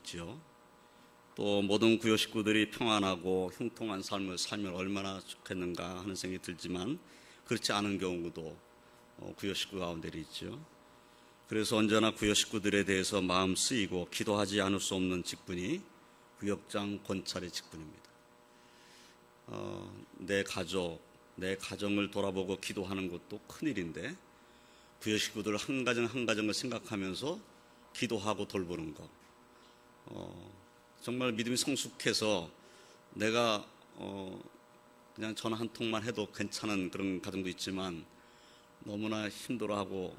있죠. 또 모든 구요 식구들이 평안하고 형통한 삶을 살면 얼마나 좋겠는가 하는 생각이 들지만 그렇지 않은 경우도 구요 식구 가운데 있죠. 그래서 언제나 구요 식구들에 대해서 마음 쓰이고 기도하지 않을 수 없는 직분이 구역장 권찰의 직분입니다. 내 가족, 내 가정을 돌아보고 기도하는 것도 큰일인데 구요 식구들 한 가정 한 가정을 생각하면서 기도하고 돌보는 것, 정말 믿음이 성숙해서 내가 그냥 전화 한 통만 해도 괜찮은 그런 가정도 있지만 너무나 힘들어하고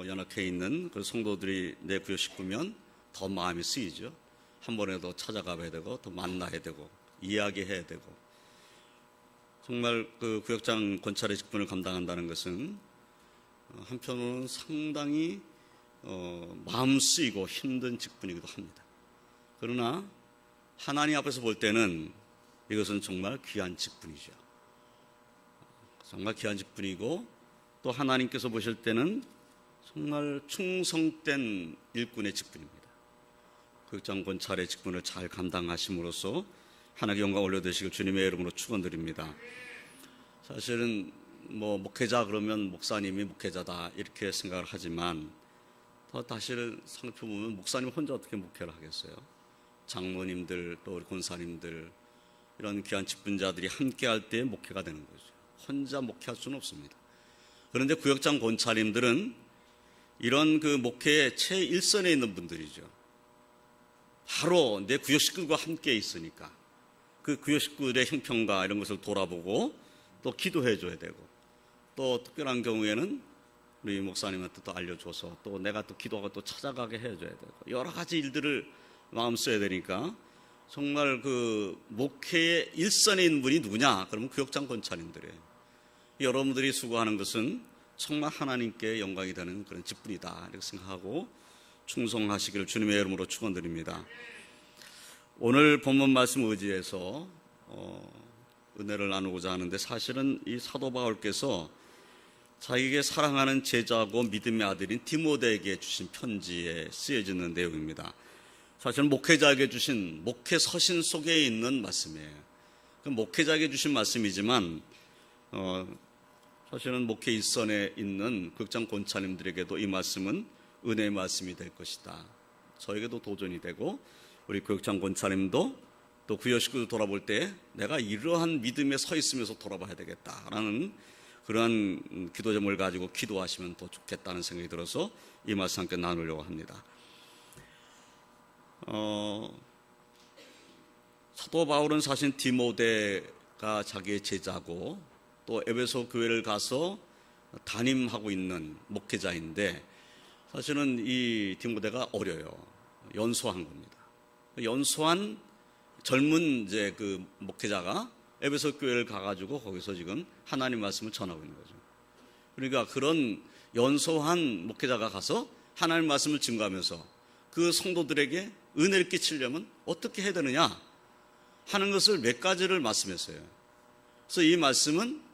연약해 있는 그 성도들이 내 구요 식구면 더 마음이 쓰이죠. 한 번에 더 찾아가야 되고 또 만나야 되고 이야기해야 되고, 정말 그 구역장 권찰의 직분을 감당한다는 것은 한편으로는 상당히 마음 쓰이고 힘든 직분이기도 합니다. 그러나 하나님 앞에서 볼 때는 이것은 정말 귀한 직분이죠. 정말 귀한 직분이고 또 하나님께서 보실 때는 정말 충성된 일꾼의 직분입니다. 구역장 권찰의 직분을 잘 감당하심으로써 하나님께 영광 올려드리시길 주님의 이름으로 축원드립니다. 사실은 목회자 그러면 목사님이 목회자다 이렇게 생각을 하지만 사실은 생각해보면 목사님 혼자 어떻게 목회를 하겠어요? 장로님들 또 우리 권사님들 이런 귀한 직분자들이 함께 할 때 목회가 되는 거죠. 혼자 목회할 수는 없습니다. 그런데 구역장 권찰님들은 이런 그 목회의 최일선에 있는 분들이죠. 바로 내 구역 식구들과 함께 있으니까 그 구역 식구들의 형편과 이런 것을 돌아보고 또 기도해 줘야 되고, 또 특별한 경우에는 우리 목사님한테 또 알려줘서 또 내가 또 기도하고 또 찾아가게 해줘야 되고 여러 가지 일들을 마음 써야 되니까 정말 그 목회의 일선에 있는 분이 누구냐? 그러면 구역장 권찰님들이에요. 여러분들이 수고하는 것은 정말 하나님께 영광이 되는 그런 직분이다 이렇게 생각하고 충성하시기를 주님의 이름으로 축원드립니다. 오늘 본문 말씀 의지해서 은혜를 나누고자 하는데, 사실은 이 사도 바울께서 자기에게 사랑하는 제자고 믿음의 아들인 디모데에게 주신 편지에 쓰여지는 내용입니다. 사실은 목회자에게 주신 목회 서신 속에 있는 말씀이에요. 목회자에게 주신 말씀이지만 사실은 목회 일선에 있는 구역장 권찰님들에게도 이 말씀은 은혜의 말씀이 될 것이다. 저에게도 도전이 되고 우리 구역장 권찰님도 또 구역 식구들 돌아볼 때 내가 이러한 믿음에 서 있으면서 돌아봐야 되겠다라는 그러한 기도 제목을 가지고 기도하시면 더 좋겠다는 생각이 들어서 이 말씀 함께 나누려고 합니다. 사도 바울은 사실 디모데가 자기의 제자고 또 에베소 교회를 가서 담임하고 있는 목회자인데, 사실은 이 디모데가 어려요. 연소한 겁니다. 연소한 젊은 이제 그 목회자가 에베소 교회를 가가지고 거기서 지금 하나님 말씀을 전하고 있는 거죠. 그러니까 그런 연소한 목회자가 가서 하나님 말씀을 증거하면서 그 성도들에게 은혜를 끼치려면 어떻게 해야 되느냐 하는 것을 몇 가지를 말씀했어요. 그래서 이 말씀은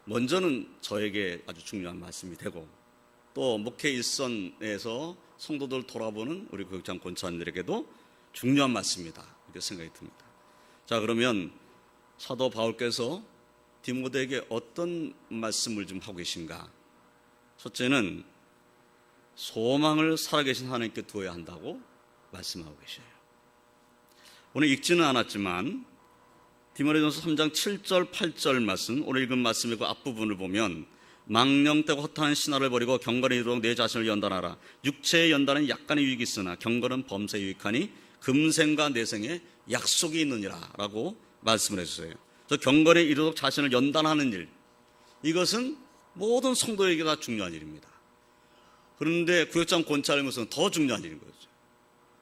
먼저는 저에게 아주 중요한 말씀이 되고, 또 목회 일선에서 성도들 돌아보는 우리 구역장 권찰님들에게도 중요한 말씀이다 이렇게 생각이 듭니다. 자, 그러면 사도 바울께서 디모데에게 어떤 말씀을 좀 하고 계신가? 첫째는 소망을 살아계신 하나님께 두어야 한다고 말씀하고 계셔요. 오늘 읽지는 않았지만 디모데전서 3장 7절 8절 말씀, 오늘 읽은 말씀의 그 앞부분을 보면 망령되고 허탄한 신화를 버리고 경건에 이르도록 내 자신을 연단하라. 육체의 연단은 약간의 유익이 있으나 경건은 범사에 유익하니 금생과 내생에 약속이 있느니라 라고 말씀을 해주세요. 그래서 경건에 이르도록 자신을 연단하는 일, 이것은 모든 성도에게 다 중요한 일입니다. 그런데 구역장 권찰인 것은 더 중요한 일인 거죠.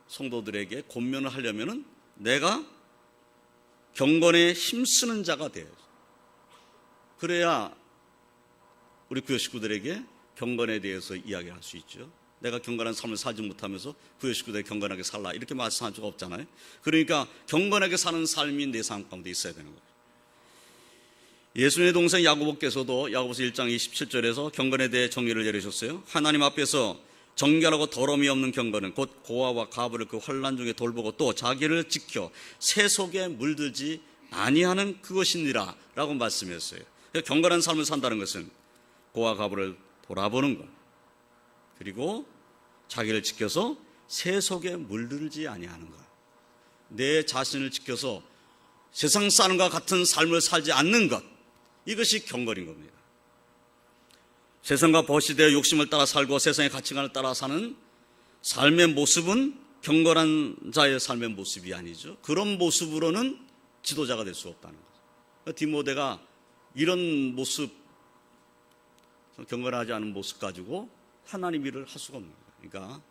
성도들에게 권면을 하려면 내가 경건에 힘쓰는 자가 돼야죠. 그래야 우리 구역 식구들에게 경건에 대해서 이야기할 수 있죠. 내가 경건한 삶을 살지 못하면서 구역 식구들에게 경건하게 살라 이렇게 말씀할 수가 없잖아요. 그러니까 경건하게 사는 삶이 내 삶 가운데 있어야 되는 거예요. 예수님의 동생 야고보께서도 야고보서 1장 27절에서 경건에 대해 정의를 내리셨어요. 하나님 앞에서 정결하고 더러움이 없는 경건은 곧 고아와 과부를 그 환난 중에 돌보고 또 자기를 지켜 새 속에 물들지 아니하는 그것이니라 라고 말씀했어요. 경건한 삶을 산다는 것은 고아 과부를 돌아보는 것, 그리고 자기를 지켜서 새 속에 물들지 아니하는 것, 내 자신을 지켜서 세상 사람과 같은 삶을 살지 않는 것, 이것이 경건인 겁니다. 세상과 버시되어 욕심을 따라 살고 세상의 가치관을 따라 사는 삶의 모습은 경건한 자의 삶의 모습이 아니죠. 그런 모습으로는 지도자가 될 수 없다는 거죠. 디모데가 이런 모습, 경건하지 않은 모습 가지고 하나님 일을 할 수가 없는 거예요. 그러니까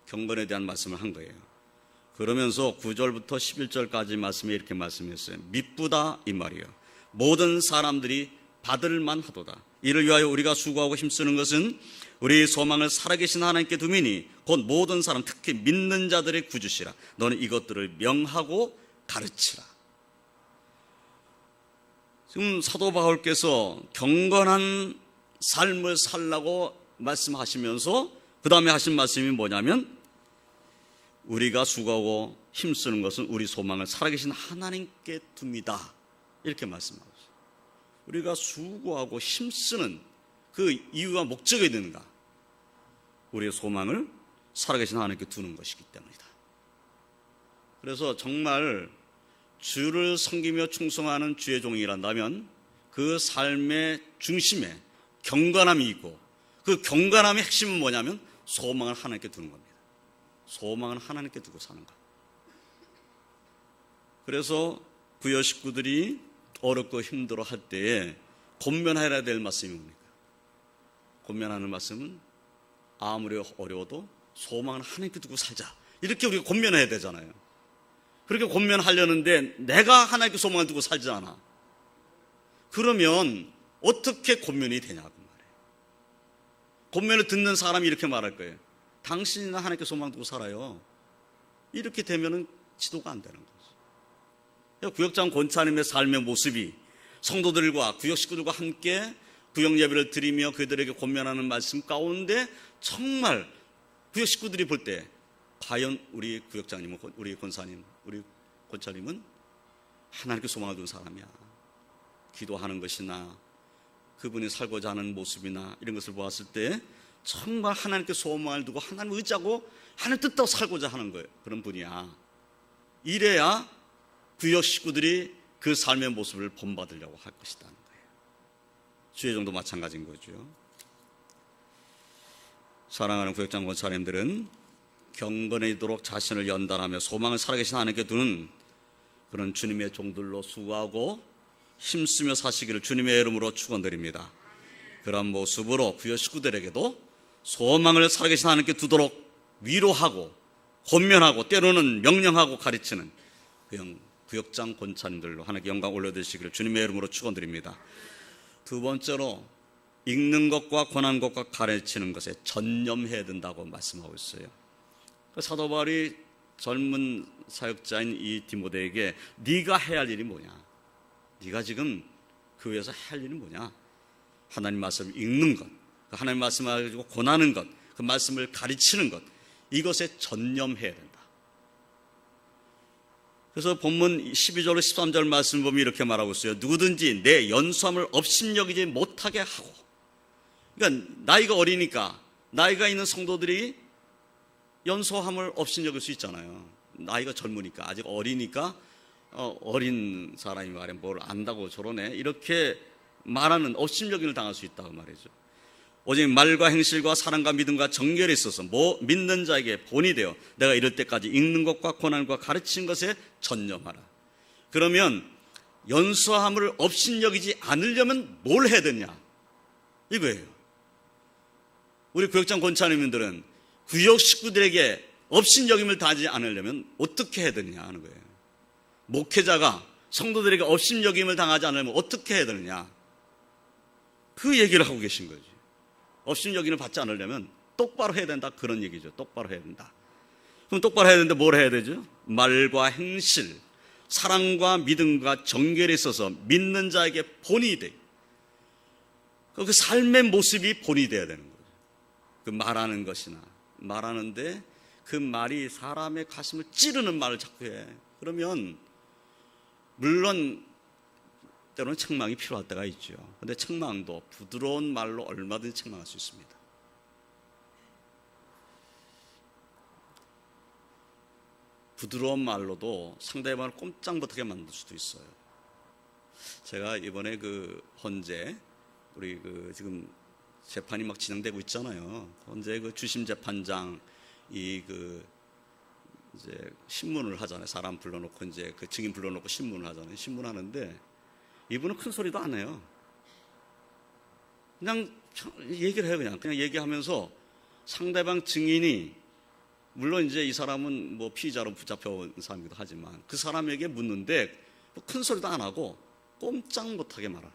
경건에 대한 말씀을 한 거예요. 그러면서 9절부터 11절까지 말씀에 이렇게 말씀했어요. 미쁘다 이 말이에요. 모든 사람들이 받을 만하도다. 이를 위하여 우리가 수고하고 힘쓰는 것은 우리 소망을 살아계신 하나님께 두미니 곧 모든 사람, 특히 믿는 자들의 구주시라. 너는 이것들을 명하고 가르치라. 지금 사도 바울께서 경건한 삶을 살라고 말씀하시면서 그 다음에 하신 말씀이 뭐냐면, 우리가 수고하고 힘쓰는 것은 우리 소망을 살아계신 하나님께 둡니다. 이렇게 말씀하고 있어요. 우리가 수고하고 힘쓰는 그 이유와 목적이 있는가? 우리의 소망을 살아계신 하나님께 두는 것이기 때문이다. 그래서 정말 주를 섬기며 충성하는 주의 종이란다면 그 삶의 중심에 경건함이 있고, 그 경건함의 핵심은 뭐냐면 소망을 하나님께 두는 겁니다. 소망은 하나님께 두고 사는 것. 그래서 부여 식구들이 어렵고 힘들어 할 때에 권면해야 될 말씀이 뭡니까? 권면하는 말씀은 아무리 어려워도 소망은 하나님께 두고 살자, 이렇게 우리가 권면해야 되잖아요. 그렇게 권면하려는데 내가 하나님께 소망을 두고 살지 않아. 그러면 어떻게 권면이 되냐고 말해요. 권면을 듣는 사람이 이렇게 말할 거예요. 당신이나 하나님께 소망 두고 살아요. 이렇게 되면은 지도가 안 되는 거죠. 구역장 권사님의 삶의 모습이 성도들과 구역 식구들과 함께 구역 예배를 드리며 그들에게 권면하는 말씀 가운데 정말 구역 식구들이 볼 때 과연 우리 구역장님은, 우리 권사님, 우리 권사님은 하나님께 소망을 둔 사람이야. 기도하는 것이나 그분이 살고자 하는 모습이나 이런 것을 보았을 때 정말 하나님께 소망을 두고 하나님을 의지하고 하나님 뜻대로 살고자 하는 거예요. 그런 분이야. 이래야 구역 식구들이 그 삶의 모습을 본받으려고 할 것이라는 거예요. 주의 종도 마찬가지인 거죠. 사랑하는 구역장 권사님들은 경건해지도록 자신을 연단하며 소망을 살아계신 하나님께 두는 그런 주님의 종들로 수고하고 힘쓰며 사시기를 주님의 이름으로 축원드립니다. 그런 모습으로 구역 식구들에게도 소망을 살아계신 하나님께 두도록 위로하고 권면하고 때로는 명령하고 가르치는 구역장 권사님들로 하나님께 영광 올려드리시기를 주님의 이름으로 축원드립니다. 두 번째로 읽는 것과 권하는 것과 가르치는 것에 전념해야 된다고 말씀하고 있어요. 사도 바울이 젊은 사역자인 이 디모데에게 네가 해야 할 일이 뭐냐? 네가 지금 교회에서 해야 할 일이 뭐냐? 하나님 말씀을 읽는 것, 하나님 말씀을 가지고 권하는 것, 그 말씀을 가르치는 것, 이것에 전념해야 된다. 그래서 본문 12절 13절 말씀 보면 이렇게 말하고 있어요. 누구든지 내 연수함을 업신여기지 못하게 하고. 그러니까 나이가 어리니까, 나이가 있는 성도들이 연소함을 업신여길 수 있잖아요. 나이가 젊으니까, 아직 어리니까 어린 사람이 말해 뭘 안다고 저러네, 이렇게 말하는 업신여김을 당할 수 있다고 말이죠. 오직 말과 행실과 사랑과 믿음과 정결에 있어서 믿는 자에게 본이 되어 내가 이럴 때까지 읽는 것과 권하는 것과 가르치는 것에 전념하라. 그러면 연소함을 업신여기지 않으려면 뭘 해야 되냐, 이거예요. 우리 구역장 권사님들은 구역 식구들에게 업신여김을 다하지 않으려면 어떻게 해야 되느냐 하는 거예요. 목회자가 성도들에게 업신여김을 당하지 않으려면 어떻게 해야 되느냐, 그 얘기를 하고 계신 거지. 업신여김을 받지 않으려면 똑바로 해야 된다, 그런 얘기죠. 똑바로 해야 된다. 그럼 똑바로 해야 되는데 뭘 해야 되죠? 말과 행실, 사랑과 믿음과 정결에 있어서 믿는 자에게 본이 돼. 그 삶의 모습이 본이 돼야 되는 거죠. 그 말하는 것이나 말하는데 그 말이 사람의 가슴을 찌르는 말을 자꾸 해. 그러면 물론 때로는 책망이 필요할 때가 있죠. 그런데 책망도 부드러운 말로 얼마든지 책망할 수 있습니다. 부드러운 말로도 상대방을 꼼짝 못하게 만들 수도 있어요. 제가 이번에 그 헌재, 우리 그 지금 재판이 막 진행되고 있잖아요. 헌재 그 주심 재판장이 그 이제 신문을 하잖아요. 사람 불러놓고 이제 그 증인 불러놓고 신문을 하잖아요. 신문하는데 이분은 큰 소리도 안 해요. 그냥 얘기를 해요. 그냥 얘기하면서 상대방 증인이 물론 이제 이 사람은 뭐 피의자로 붙잡혀온 사람이기도 하지만 그 사람에게 묻는데 큰 소리도 안 하고 꼼짝 못하게 말하는.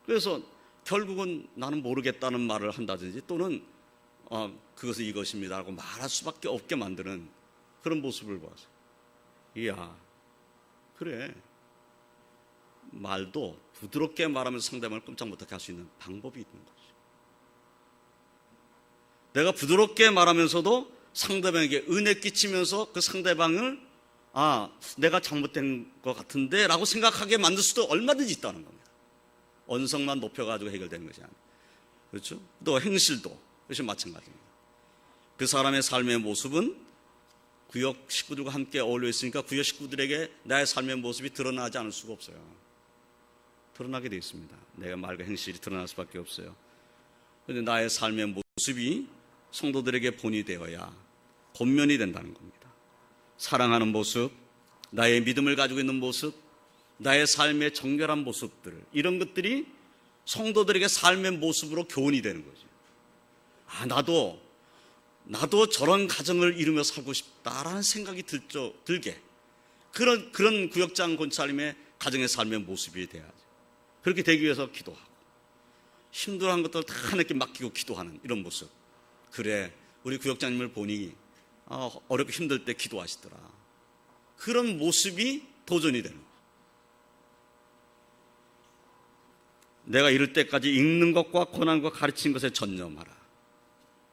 그래서 결국은 나는 모르겠다는 말을 한다든지 또는 그것은 이것입니다라고 말할 수밖에 없게 만드는 그런 모습을 보았어요. 이야, 그래. 말도 부드럽게 말하면서 상대방을 꼼짝 못하게 할 수 있는 방법이 있는 거죠. 내가 부드럽게 말하면서도 상대방에게 은혜 끼치면서 그 상대방을 내가 잘못된 것 같은데 라고 생각하게 만들 수도 얼마든지 있다는 겁니다. 언성만 높여가지고 해결되는 것이 아니에요. 그렇죠? 또 행실도 역시 마찬가지입니다. 그 사람의 삶의 모습은 구역 식구들과 함께 어울려 있으니까 구역 식구들에게 나의 삶의 모습이 드러나지 않을 수가 없어요. 드러나게 되어 있습니다. 내가 말과 행실이 드러날 수밖에 없어요. 그런데 나의 삶의 모습이 성도들에게 본이 되어야 본면이 된다는 겁니다. 사랑하는 모습, 나의 믿음을 가지고 있는 모습, 나의 삶의 정결한 모습들, 이런 것들이 성도들에게 삶의 모습으로 교훈이 되는 거죠. 나도 저런 가정을 이루며 살고 싶다라는 생각이 들게 그런 구역장 권사님의 가정의 삶의 모습이 돼야죠. 그렇게 되기 위해서 기도하고 힘들어한 것들을 다 하나님께 맡기고 기도하는 이런 모습. 그래, 우리 구역장님을 보니 어렵고 힘들 때 기도하시더라. 그런 모습이 도전이 되는 거예요. 내가 이럴 때까지 읽는 것과 고난과 가르치는 것에 전념하라.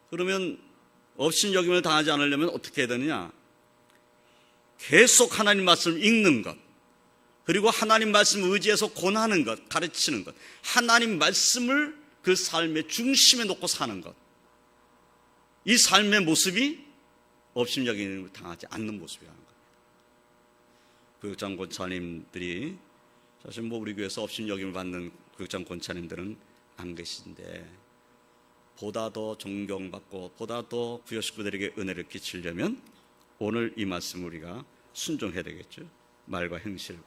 그러면 업신여김을 당하지 않으려면 어떻게 해야 되느냐? 계속 하나님 말씀을 읽는 것, 그리고 하나님 말씀을 의지해서 권하는 것, 가르치는 것, 하나님 말씀을 그 삶의 중심에 놓고 사는 것, 이 삶의 모습이 업신여김을 당하지 않는 모습이라는 겁니다. 구역장 권사님들이 사실 우리 교회에서 업신여김을 받는 구역장 권사님들은 안 계신데 보다 더 존경받고 보다 더 구역 식구들에게 은혜를 끼치려면 오늘 이 말씀 우리가 순종해야 되겠죠. 말과 행실과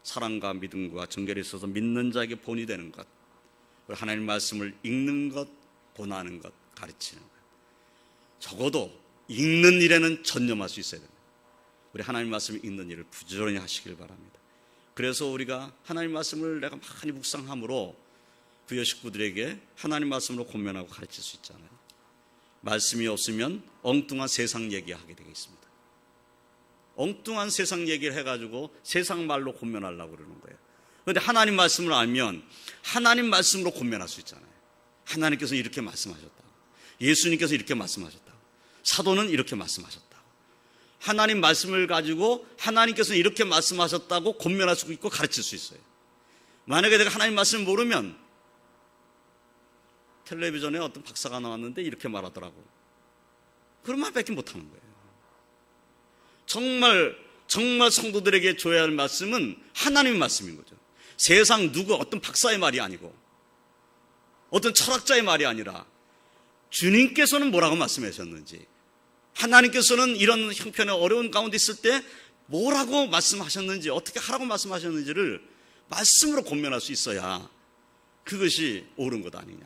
사랑과 믿음과 정결이 있어서 믿는 자에게 본이 되는 것, 그리고 하나님 말씀을 읽는 것, 권하는 것, 가르치는 것. 적어도 읽는 일에는 전념할 수 있어야 됩니다. 우리 하나님 말씀을 읽는 일을 부지런히 하시길 바랍니다. 그래서 우리가 하나님 말씀을 내가 많이 묵상함으로 구역 식구들에게 하나님 말씀으로 권면하고 가르칠 수 있잖아요. 말씀이 없으면 엉뚱한 세상 얘기하게 되겠습니다. 엉뚱한 세상 얘기를 해가지고 세상 말로 권면하려고 그러는 거예요. 그런데 하나님 말씀을 알면 하나님 말씀으로 권면할 수 있잖아요. 하나님께서 이렇게 말씀하셨다. 예수님께서 이렇게 말씀하셨다. 사도는 이렇게 말씀하셨다. 하나님 말씀을 가지고 하나님께서 이렇게 말씀하셨다고 권면할 수 있고 가르칠 수 있어요. 만약에 내가 하나님 말씀을 모르면 텔레비전에 어떤 박사가 나왔는데 이렇게 말하더라고. 그런 말밖에 못하는 거예요. 정말 성도들에게 줘야 할 말씀은 하나님의 말씀인 거죠. 세상 누구 어떤 박사의 말이 아니고 어떤 철학자의 말이 아니라 주님께서는 뭐라고 말씀하셨는지, 하나님께서는 이런 형편의 어려운 가운데 있을 때 뭐라고 말씀하셨는지, 어떻게 하라고 말씀하셨는지를 말씀으로 권면할 수 있어야 그것이 옳은 것 아니냐는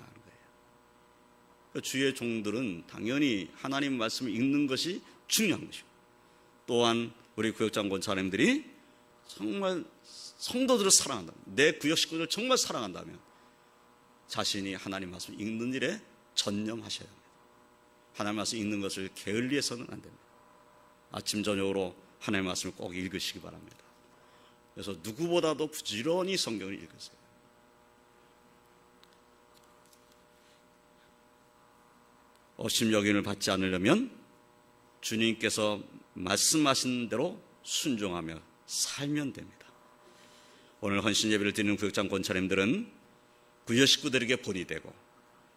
거예요. 주의 종들은 당연히 하나님 말씀을 읽는 것이 중요한 것이고, 또한 우리 구역장 권사님들이 정말 성도들을 사랑한다면, 내 구역 식구들을 정말 사랑한다면 자신이 하나님 말씀을 읽는 일에 전념하셔야 합니다. 하나님 말씀 읽는 것을 게을리해서는 안 됩니다. 아침 저녁으로 하나님 말씀을 꼭 읽으시기 바랍니다. 그래서 누구보다도 부지런히 성경을 읽으세요. 업신여김을 받지 않으려면 주님께서 말씀하신 대로 순종하며 살면 됩니다. 오늘 헌신 예배를 드리는 구역장 권사님들은 구역 식구들에게 본이 되고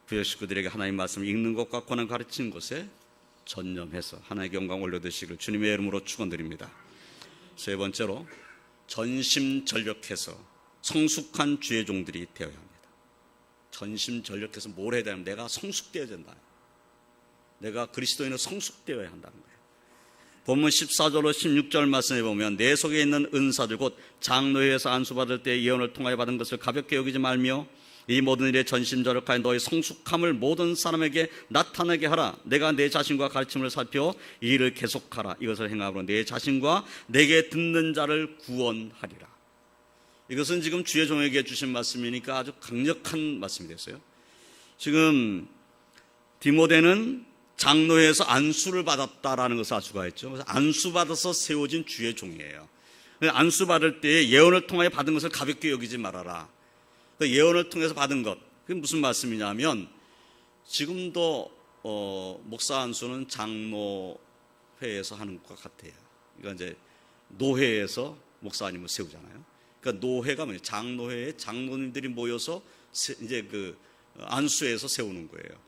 구역 식구들에게 하나님 말씀을 읽는 것과 권한 가르치는 것에 전념해서 하나님께 영광 올려드시길 주님의 이름으로 축원드립니다. 세 번째로 전심전력해서 성숙한 주의 종들이 되어야 합니다. 전심전력해서 뭘 해야 되냐면 내가 성숙되어야 된다. 내가 그리스도인으로 성숙되어야 한다는 거예요. 본문 14절로 16절 말씀에 보면 내 속에 있는 은사들 곧 장로회에서 안수받을 때 예언을 통하여 받은 것을 가볍게 여기지 말며 이 모든 일에 전심전력하여 너의 성숙함을 모든 사람에게 나타내게 하라. 내가 내 자신과 가르침을 살펴 이 일을 계속하라. 이것을 행함으로 내 자신과 내게 듣는 자를 구원하리라. 이것은 지금 주의 종에게 주신 말씀이니까 아주 강력한 말씀이 됐어요. 지금 디모데는 장로회에서 안수를 받았다라는 것을 알 수가 있죠. 그래서 안수받아서 세워진 주의 종이에요. 안수받을 때 예언을 통하여 받은 것을 가볍게 여기지 말아라. 예언을 통해서 받은 것, 그게 무슨 말씀이냐면 지금도 목사 안수는 장로회에서 하는 것 같아요. 그러니까 이제 노회에서 목사님을 세우잖아요. 그러니까 노회가 뭐예요? 장로회에 장로님들이 모여서 이제 그 안수회에서 세우는 거예요.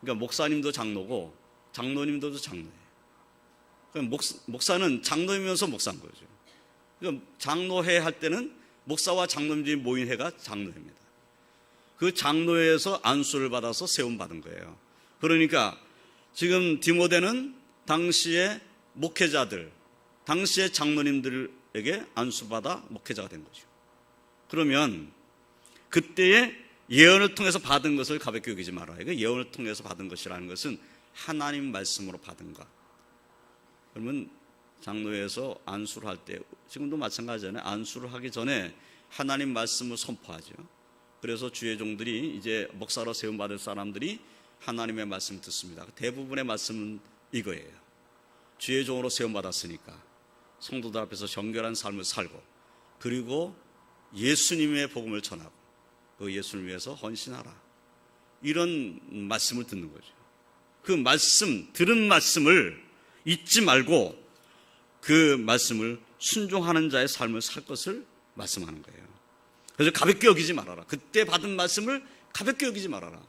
그러니까 목사님도 장로고 장로님도 장로예요. 그러니까 목사는 장로이면서 목사인 거죠. 그러니까 장로회 할 때는 목사와 장로님들이 모인 회가 장로회입니다. 그 장로회에서 안수를 받아서 세움 받은 거예요. 그러니까 지금 디모데는 당시의 목회자들, 당시의 장로님들에게 안수받아 목회자가 된 거죠. 그러면 그때의 예언을 통해서 받은 것을 가볍게 여기지 말아요. 예언을 통해서 받은 것이라는 것은 하나님 말씀으로 받은 것. 그러면 장로회에서 안수를 할 때 지금도 마찬가지잖아요. 안수를 하기 전에 하나님 말씀을 선포하죠. 그래서 주의 종들이 이제 목사로 세움받을 사람들이 하나님의 말씀을 듣습니다. 대부분의 말씀은 이거예요. 주의 종으로 세움받았으니까 성도들 앞에서 정결한 삶을 살고 그리고 예수님의 복음을 전하고 그 예수를 위해서 헌신하라. 이런 말씀을 듣는 거죠. 그 말씀, 들은 말씀을 잊지 말고 그 말씀을 순종하는 자의 삶을 살 것을 말씀하는 거예요. 그래서 가볍게 여기지 말아라. 그때 받은 말씀을 가볍게 여기지 말아라.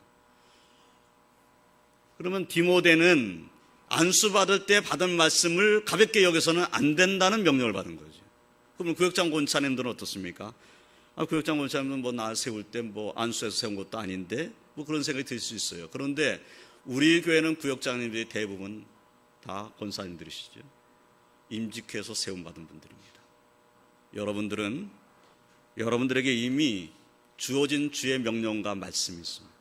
그러면 디모데는 안수받을 때 받은 말씀을 가볍게 여겨서는 안 된다는 명령을 받은 거죠. 그러면 구역장 권사님들은 어떻습니까? 구역장 권사님은 뭐 나 세울 때 뭐 안수해서 세운 것도 아닌데 뭐 그런 생각이 들 수 있어요. 그런데 우리 교회는 구역장님들이 대부분 다 권사님들이시죠. 임직해서 세움받은 분들입니다. 여러분들에게 이미 주어진 주의 명령과 말씀이 있습니다.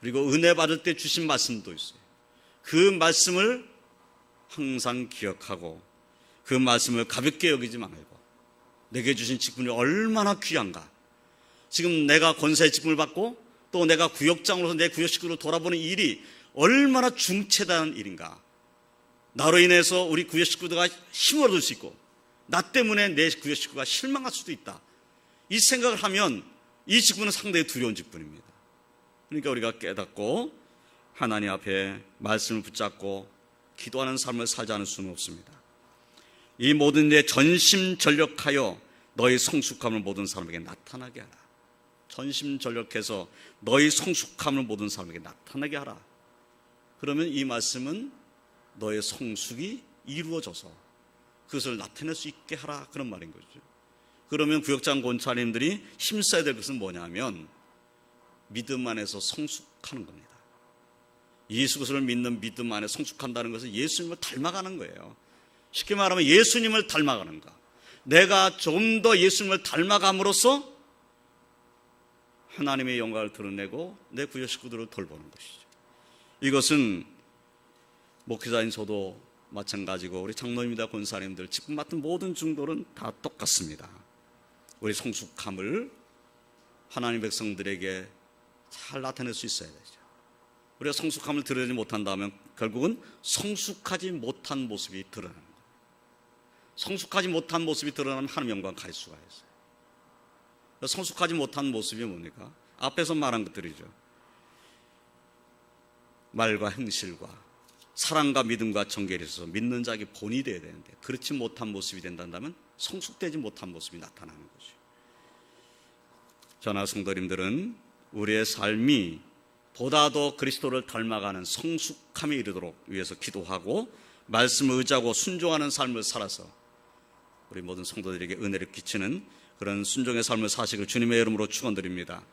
그리고 은혜 받을 때 주신 말씀도 있어요. 그 말씀을 항상 기억하고 그 말씀을 가볍게 여기지 말고 내게 주신 직분이 얼마나 귀한가. 지금 내가 권사의 직분을 받고 또 내가 구역장으로서 내 구역 식구를 돌아보는 일이 얼마나 중체다는 일인가. 나로 인해서 우리 구역 식구들과 힘을 얻을 수 있고 나 때문에 내 구역 식구가 실망할 수도 있다. 이 생각을 하면 이 직분은 상당히 두려운 직분입니다. 그러니까 우리가 깨닫고 하나님 앞에 말씀을 붙잡고 기도하는 삶을 살지 않을 수는 없습니다. 이 모든 일에 전심전력하여 너희 성숙함을 모든 사람에게 나타나게 하라. 전심전력해서 너희 성숙함을 모든 사람에게 나타나게 하라. 그러면 이 말씀은 너의 성숙이 이루어져서 그것을 나타낼 수 있게 하라. 그런 말인 거죠. 그러면 구역장 권사님들이 힘써야 될 것은 뭐냐면 믿음 안에서 성숙하는 겁니다. 예수 그리스도를 믿는 믿음 안에 성숙한다는 것은 예수님을 닮아가는 거예요. 쉽게 말하면 예수님을 닮아가는 것. 내가 좀 더 예수님을 닮아감으로써 하나님의 영광을 드러내고 내 구역 식구들을 돌보는 것이죠. 이것은 목회자인 저도 마찬가지고 우리 장로님이다 권사님들 직분 맡은 모든 중도는 다 똑같습니다. 우리 성숙함을 하나님 백성들에게 잘 나타낼 수 있어야 되죠. 우리가 성숙함을 드러내지 못한다면 결국은 성숙하지 못한 모습이 드러나는 거예요. 성숙하지 못한 모습이 드러나면 하나님 영광 갈 수가 있어요. 성숙하지 못한 모습이 뭡니까? 앞에서 말한 것들이죠. 말과 행실과 사랑과 믿음과 정결이 있어서 믿는 자에게 본이 되어야 되는데 그렇지 못한 모습이 된다면 성숙되지 못한 모습이 나타나는 거죠. 저나 성도님들은 우리의 삶이 보다 더 그리스도를 닮아가는 성숙함에 이르도록 위해서 기도하고 말씀을 의지하고 순종하는 삶을 살아서 우리 모든 성도들에게 은혜를 끼치는 그런 순종의 삶을 사시길 주님의 이름으로 축원드립니다.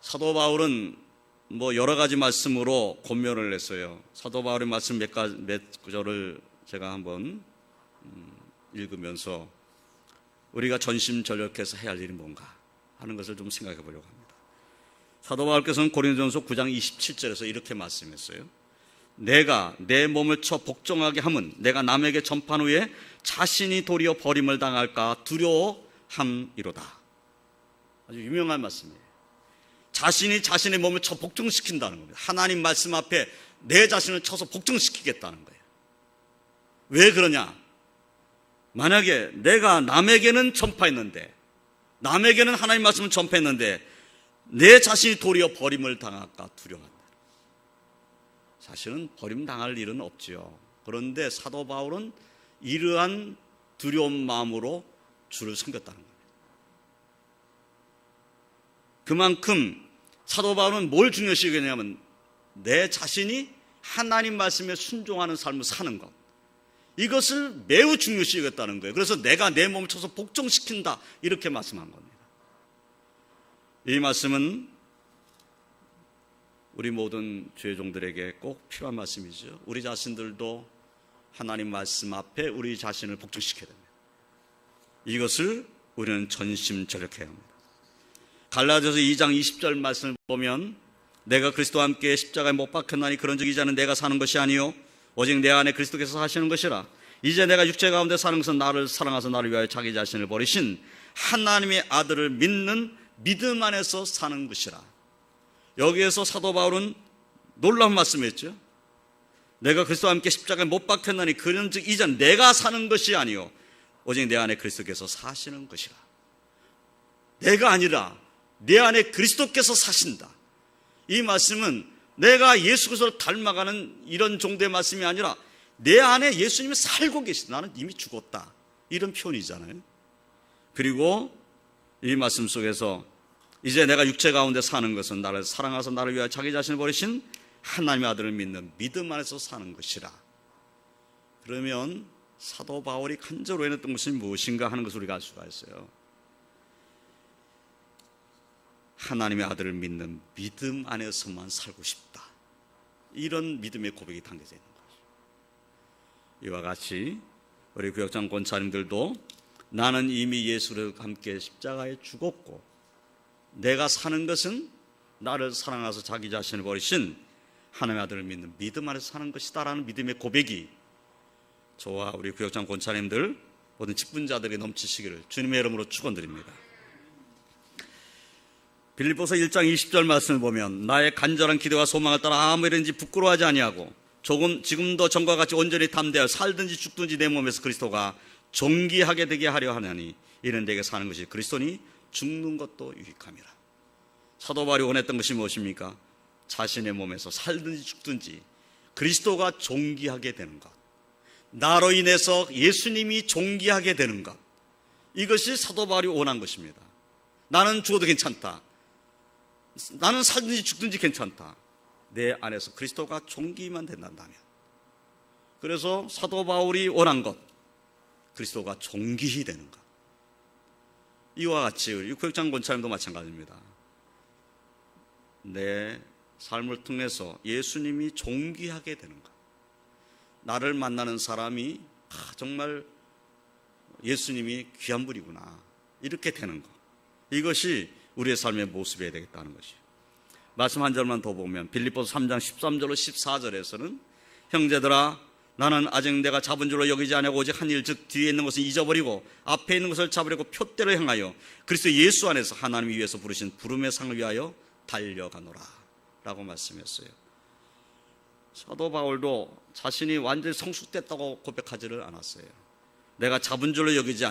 사도 바울은 여러 가지 말씀으로 권면을 했어요. 사도 바울의 말씀 몇 구절을 제가 한번 읽으면서 우리가 전심전력해서 해야 할 일이 뭔가 하는 것을 좀 생각해 보려고 합니다. 사도 바울께서는 고린도전서 9장 27절에서 이렇게 말씀했어요. 내가 내 몸을 쳐 복종하게 함은 내가 남에게 전파한 후에 자신이 도리어 버림을 당할까 두려워함이로다. 아주 유명한 말씀이에요. 자신이 자신의 몸을 쳐 복종시킨다는 겁니다. 하나님 말씀 앞에 내 자신을 쳐서 복종시키겠다는 거예요. 왜 그러냐? 만약에 내가 남에게는 전파했는데, 남에게는 하나님 말씀을 전파했는데 내 자신이 도리어 버림을 당할까 두려워한다. 사실은 버림당할 일은 없지요. 그런데 사도 바울은 이러한 두려운 마음으로 주를 섬겼다는 겁니다. 그만큼 사도 바울은 뭘 중요시 여기냐면 내 자신이 하나님 말씀에 순종하는 삶을 사는 것, 이것을 매우 중요시 여겼다는 거예요. 그래서 내가 내 몸을 쳐서 복종시킨다 이렇게 말씀한 겁니다. 이 말씀은 우리 모든 주의종들에게 꼭 필요한 말씀이죠. 우리 자신들도 하나님 말씀 앞에 우리 자신을 복종시켜야 됩니다. 이것을 우리는 전심전력해야 합니다. 갈라디아서 2장 20절 말씀을 보면 내가 그리스도와 함께 십자가에 못 박혔나니 그런즉 이제는 내가 사는 것이 아니요 오직 내 안에 그리스도께서 사시는 것이라. 이제 내가 육체 가운데 사는 것은 나를 사랑하사 나를 위하여 자기 자신을 버리신 하나님의 아들을 믿는 믿음 안에서 사는 것이라. 여기에서 사도 바울은 놀라운 말씀했죠. 내가 그리스도와 함께 십자가에 못 박혔나니 그런즉 이제 내가 사는 것이 아니요 오직 내 안에 그리스도께서 사시는 것이라. 내가 아니라 내 안에 그리스도께서 사신다. 이 말씀은 내가 예수 그리스도를 닮아가는 이런 정도의 말씀이 아니라 내 안에 예수님이 살고 계시다. 나는 이미 죽었다. 이런 표현이잖아요. 그리고 이 말씀 속에서 이제 내가 육체 가운데 사는 것은 나를 사랑하사 나를 위하여 자기 자신을 버리신 하나님의 아들을 믿는 믿음 안에서 사는 것이라. 그러면 사도 바울이 간절히 해냈던 것이 무엇인가 하는 것을 우리가 알 수가 있어요. 하나님의 아들을 믿는 믿음 안에서만 살고 싶다. 이런 믿음의 고백이 담겨져 있는 거죠. 이와 같이 우리 구역장 권사님들도 나는 이미 예수를 함께 십자가에 죽었고 내가 사는 것은 나를 사랑하사 자기 자신을 버리신 하나님의 아들을 믿는 믿음 안에서 사는 것이다 라는 믿음의 고백이 저와 우리 구역장 권사님들 모든 직분자들에게 넘치시기를 주님의 이름으로 축원드립니다. 빌립보서 1장 20절 말씀을 보면 나의 간절한 기도와 소망을 따라 아무 일인지 부끄러워하지 아니하고 지금도 전과 같이 온전히 담대하여 살든지 죽든지 내 몸에서 그리스도가 존귀하게 되게 하려 하나니 이는 내게 사는 것이 그리스도니 죽는 것도 유익함이라. 사도 바울이 원했던 것이 무엇입니까? 자신의 몸에서 살든지 죽든지 그리스도가 존귀하게 되는 것, 나로 인해서 예수님이 존귀하게 되는 것, 이것이 사도 바울이 원한 것입니다. 나는 죽어도 괜찮다. 나는 살든지 죽든지 괜찮다. 내 안에서 그리스도가 존귀만 된다면. 그래서 사도 바울이 원한 것, 그리스도가 존귀히 되는 것. 이와 같이 우리 구역장 권사님도 마찬가지입니다. 내 삶을 통해서 예수님이 존귀하게 되는 것, 나를 만나는 사람이 정말 예수님이 귀한 분이구나 이렇게 되는 것, 이것이 우리의 삶의 모습이어야 되겠다는 것이에요. 말씀 한 절만 더 보면 빌립보서 3장 13절로 14절에서는 형제들아 나는 아직 내가 잡은 줄로 여기지 아니하고 오직 한 일 즉 뒤에 있는 것을 잊어버리고 앞에 있는 것을 잡으려고 표대로 향하여 그리스도 예수 안에서 하나님이 위해서 부르신 부름의 상을 위하여 달려가노라 라고 말씀했어요. 사도 바울도 자신이 완전히 성숙됐다고 고백하지를 않았어요. 내가 잡은 줄로 여기지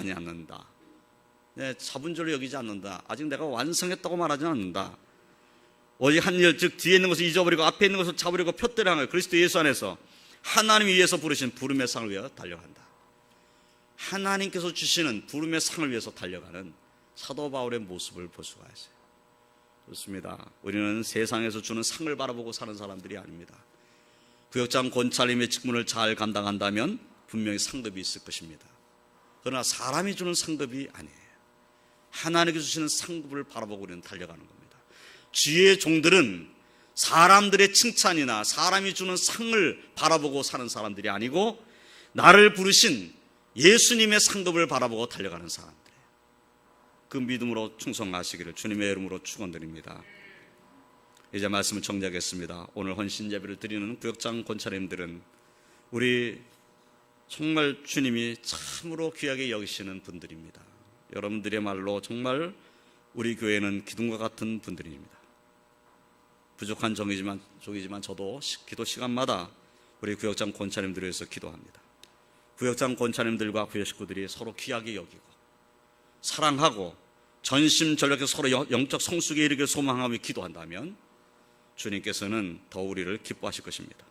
오직 한 일, 즉 뒤에 있는 것을 잊어버리고 앞에 있는 것을 잡으려고 표대로 하는 그리스도 예수 안에서 하나님 위해서 부르신 부름의 상을 위하여 달려간다. 하나님께서 주시는 부름의 상을 위해서 달려가는 사도 바울의 모습을 볼 수가 있어요. 좋습니다. 우리는 세상에서 주는 상을 바라보고 사는 사람들이 아닙니다. 구역장 권찰림의 직분을 잘 감당한다면 분명히 상급이 있을 것입니다. 그러나 사람이 주는 상급이 아니에요. 하나님께서 주시는 상급을 바라보고 우리는 달려가는 겁니다. 주의 종들은 사람들의 칭찬이나 사람이 주는 상을 바라보고 사는 사람들이 아니고 나를 부르신 예수님의 상급을 바라보고 달려가는 사람들이에요. 그 믿음으로 충성하시기를 주님의 이름으로 축원드립니다. 이제 말씀을 정리하겠습니다. 오늘 헌신 예배를 드리는 구역장 권찰님들은 우리 정말 주님이 참으로 귀하게 여기시는 분들입니다. 여러분들의 말로 정말 우리 교회는 기둥과 같은 분들입니다. 부족한 종이지만 저도 기도 시간마다 우리 구역장 권찰님들을 위해서 기도합니다. 구역장 권찰님들과 구역 식구들이 서로 귀하게 여기고 사랑하고 전심전력해서 서로 영적 성숙에 이르기를 소망하며 기도한다면 주님께서는 더 우리를 기뻐하실 것입니다.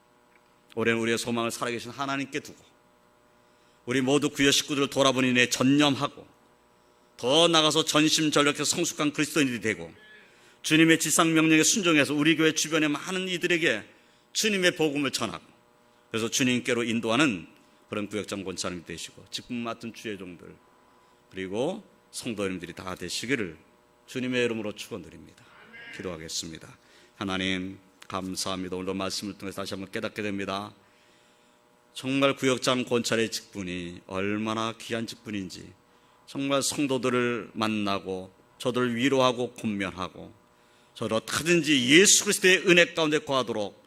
올해는 우리의 소망을 살아계신 하나님께 두고 우리 모두 구역 식구들을 돌아보니 내 전념하고 더 나가서 전심전력해서 성숙한 그리스도인들이 되고 주님의 지상명령에 순종해서 우리 교회 주변의 많은 이들에게 주님의 복음을 전하고 그래서 주님께로 인도하는 그런 구역장 권찰님이 되시고 직분 맡은 주의 종들 그리고 성도님들이 다 되시기를 주님의 이름으로 축원드립니다. 기도하겠습니다. 하나님 감사합니다. 오늘도 말씀을 통해서 다시 한번 깨닫게 됩니다. 정말 구역장 권찰의 직분이 얼마나 귀한 직분인지 정말 성도들을 만나고 저들을 위로하고 권면하고 저를 어떻게든지 예수 그리스도의 은혜 가운데 거하도록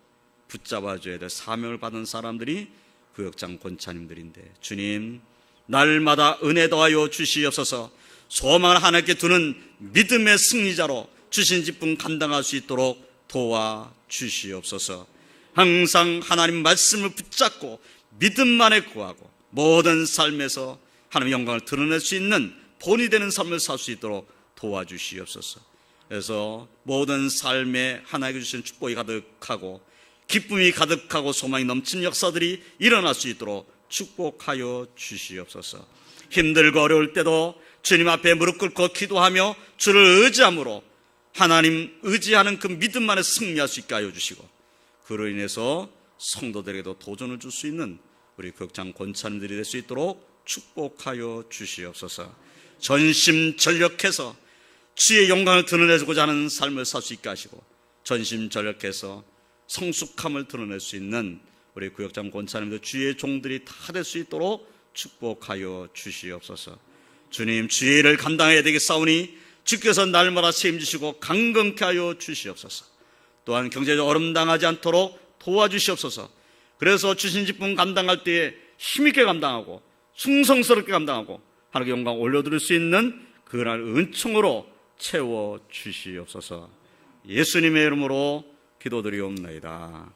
붙잡아줘야 될 사명을 받은 사람들이 구역장 권찰님들인데 주님 날마다 은혜 더하여 주시옵소서. 소망을 하나님께 두는 믿음의 승리자로 주신 직분 감당할 수 있도록 도와주시옵소서. 항상 하나님 말씀을 붙잡고 믿음만에 구하고 모든 삶에서 하나님의 영광을 드러낼 수 있는 본이 되는 삶을 살 수 있도록 도와주시옵소서. 그래서 모든 삶에 하나님께 주신 축복이 가득하고 기쁨이 가득하고 소망이 넘치는 역사들이 일어날 수 있도록 축복하여 주시옵소서. 힘들고 어려울 때도 주님 앞에 무릎 꿇고 기도하며 주를 의지함으로 하나님 의지하는 그 믿음만에 승리할 수 있게 하여 주시고 그로 인해서 성도들에게도 도전을 줄 수 있는 우리 구역장 권찰님들이 될 수 있도록 축복하여 주시옵소서. 전심전력해서 주의 영광을 드러내고자 하는 삶을 살 수 있게 하시고 전심전력해서 성숙함을 드러낼 수 있는 우리 구역장 권찰님들 주의 종들이 다 될 수 있도록 축복하여 주시옵소서. 주님 주의 일을 감당해야 되겠사오니 주께서 날마다 책임지시고 강건케 하여 주시옵소서. 또한 경제적 어려움 당하지 않도록 도와주시옵소서. 그래서 주신 직분 감당할 때에 힘있게 감당하고 충성스럽게 감당하고 하나님께 영광 올려드릴 수 있는 그날 은총으로 채워주시옵소서. 예수님의 이름으로 기도드리옵나이다.